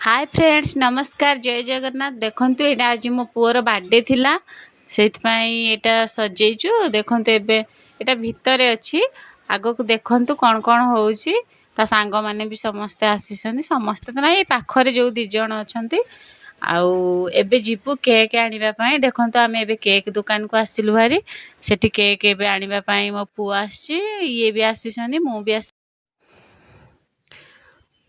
Hi friends नमस्कार जय जगन्नाथ देखंतु एटा आज मो पुअर बर्थडे थिला सेथपाई एटा सजेइचु देखंतु एबे एटा भितरे अछि आगो को देखंतु कोन कोन होउची ता सांग माने भी समस्त आसीसनी समस्त त नै पाखरे जो दि जण अछंती आउ एबे जीपु केक आनिबा पई देखंतु आमे एबे केक दुकान को आसिलु भारी सेठी केक एबे आनिबा पई मो पुआ आसी ये भी आसीसनी मु भी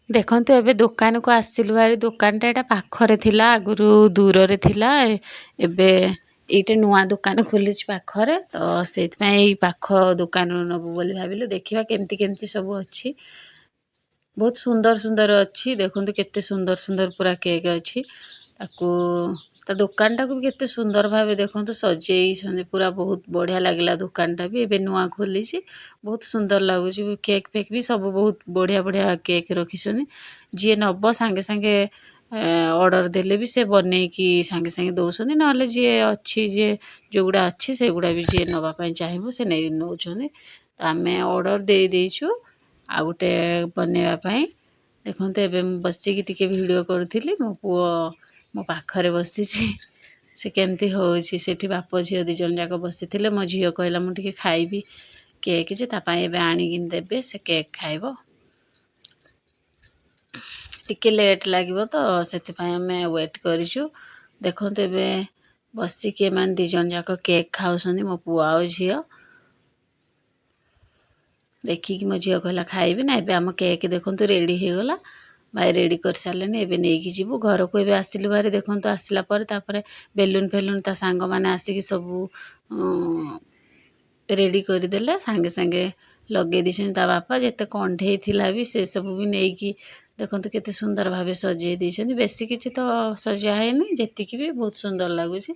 देखंतु एबे दुकान को आसिलु भारी दुकान टा एटा पाखरे थिला आगुरु दूर रे थिला एबे एटे नुआ दुकान खोलिच पाखरे तो सेथ पई एई पाख दुकान नबु बोली भाबिलु देखिबा केमती केमती सब अछि बहुत सुंदर सुंदर अछि देखंतु केते सुंदर सुंदर पूरा केक अछि ताकू ता दुकान टा को भी केते सुंदर भाबे देखंतु सजेई छने पूरा बहुत बढ़िया लागला दुकान टा भी एबे नुआ खोली छी बहुत सुंदर लागु छी केक फेक भी सब बहुत बढ़िया बढ़िया केक रखी छने जे नबो संगे संगे ऑर्डर देले भी से बने की संगे संगे दउछने नले जे अछि जे जोगुडा अछि से गुडा भी जे नबा पई चाहिबो से नै नउ छने त आमे ऑर्डर दे देइछु आ गुटे बनेवा पई देखंतु एबे बसी की टिके वीडियो करथिली मो पुओ मो पाखरे बसी छी से केमती होउची सेठी बाप झियो दि जन जाक बसिथिले मो झियो कहला मु टिके खाइबी केक जे ता पई एबे आनी किन देबे से केक खाइबो टिके लेट लागिबो तो सेति पई हमें वेट करिछु देखंतु एबे बसी के मान दि जन जाक केक खाउसनी मो पुआ आ झियो देखी कि मो झियो कहला खाइबी ना एबे हम केक देखंतु रेडी हे गला भाई रेडी कर सारलेनी एबे नै कि जीवु घर को एबे आसिलु बारे देखंतु आसिला पर तापरे बेलून फेलून ता सांग माने आसी कि सब रेडी कर देले संगे संगे लगे दिछन ता बापा जेते कंढे थिला भी से सब भी नै कि देखंतु केते सुंदर भाबे सजे दिछन बेसी किछि तो सजा है नै जेति कि भी बहुत सुंदर लागु छी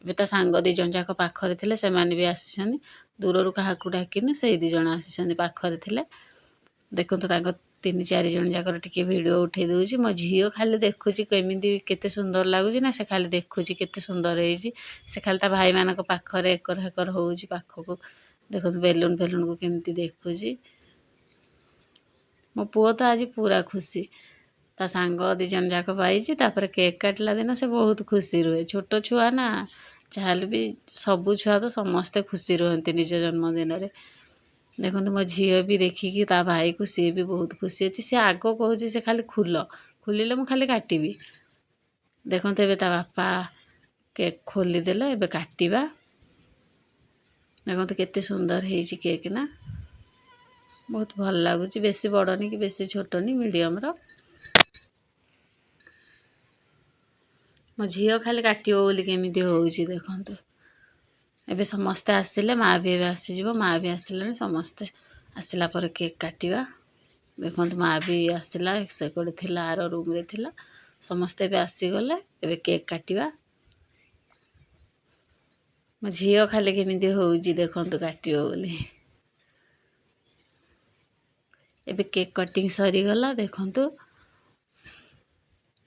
एबे ता सांग दि जन जाक पाखरे थिले से माने भी आसीछन दूररु काहाकु डाकिन से दि जन आसीछन पाखरे थिले देखंतु ताको 3-4 जन जाकर टिके वीडियो उठे दउची मो झियो खाली देखुची केमिति केते सुंदर लागुची ना से खाली देखुची केते सुंदर हेची से खाली ता भाई मानक पाखरे एकर हेकर होउची पाखको देखंतु बेलून फेलून को केमिति देखुची मो पुओ तो आज पूरा खुशी ता सांग दि जन जाक पाइची तापर केक काटला दिन से बहुत खुशी रहे छोटो छुआ ना चाहल भी सबु छुआ तो समस्त खुशी रहंती निज जन्मदिन रे देखंतु मो झियो भी देखी कि ता भाई को सी भी बहुत खुशी अछि से आगो कहूची से खाली खुलिले मु खाली काटिबी देखंतु एबे ता बापा केक खोली देले एबे काटिबा देखंतु केते सुंदर हेची केक ना बहुत भल लागुची बेसी बडनी कि बेसी छोटनी मीडियम रो मो झियो खाली काटिबो बोली केमिति होउची देखंतु एबे समस्त आसिले माँ भी एबे आसी जीवो माँ भी आसिलानी समस्त आसिला पर केक काटिबा देखंतु माँ भी आसिला से कोडे थिला आरो रूम रे थिला समस्त एबे आसी गले एबे केक काटिबा मो झियो खाली केमिति होउची देखंतु काटिबो बोली एबे केक कटिंग सरी गला देखंतु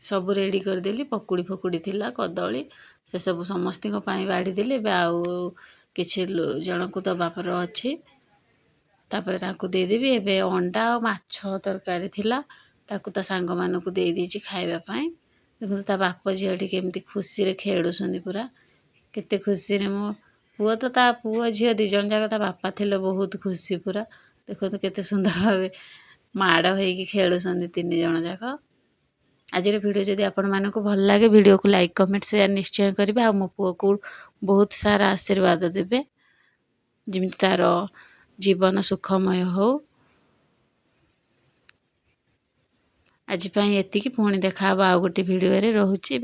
सब रेडी कर देली पकुड़ी फकुड़ी थिला कदली से सब समस्त को पाई बाड़ी देली बे आउ किछि जण को तो बापर अछि तापर ताकू दे देबी एबे अंडा और माछ तरकारी थिला ताकू ता सांग मान को दे दीची खाइबा पाई देखो ता बाप झियोटी केमती खुशी रे खेडुसंदी पूरा केते खुशी रे मो पुओ तो ता पुओ झियो दि जन जाक ता बापा थिले बहुत खुशी पूरा देखो तो केते सुंदर भाबे माड़ होई खेलुसंदी 3 जन जाक आज वीडियो जदि आपण मानको भल लागे वीडियो को लाइक कमेंट शेयर निश्चय करिवे आ मो पुओ को बहुत सारा आशीर्वाद देबे जिमिति तार जीवन सुखमय हो आज पई एतिकी पुणी देखा आ गोटे वीडियो रे रहूची।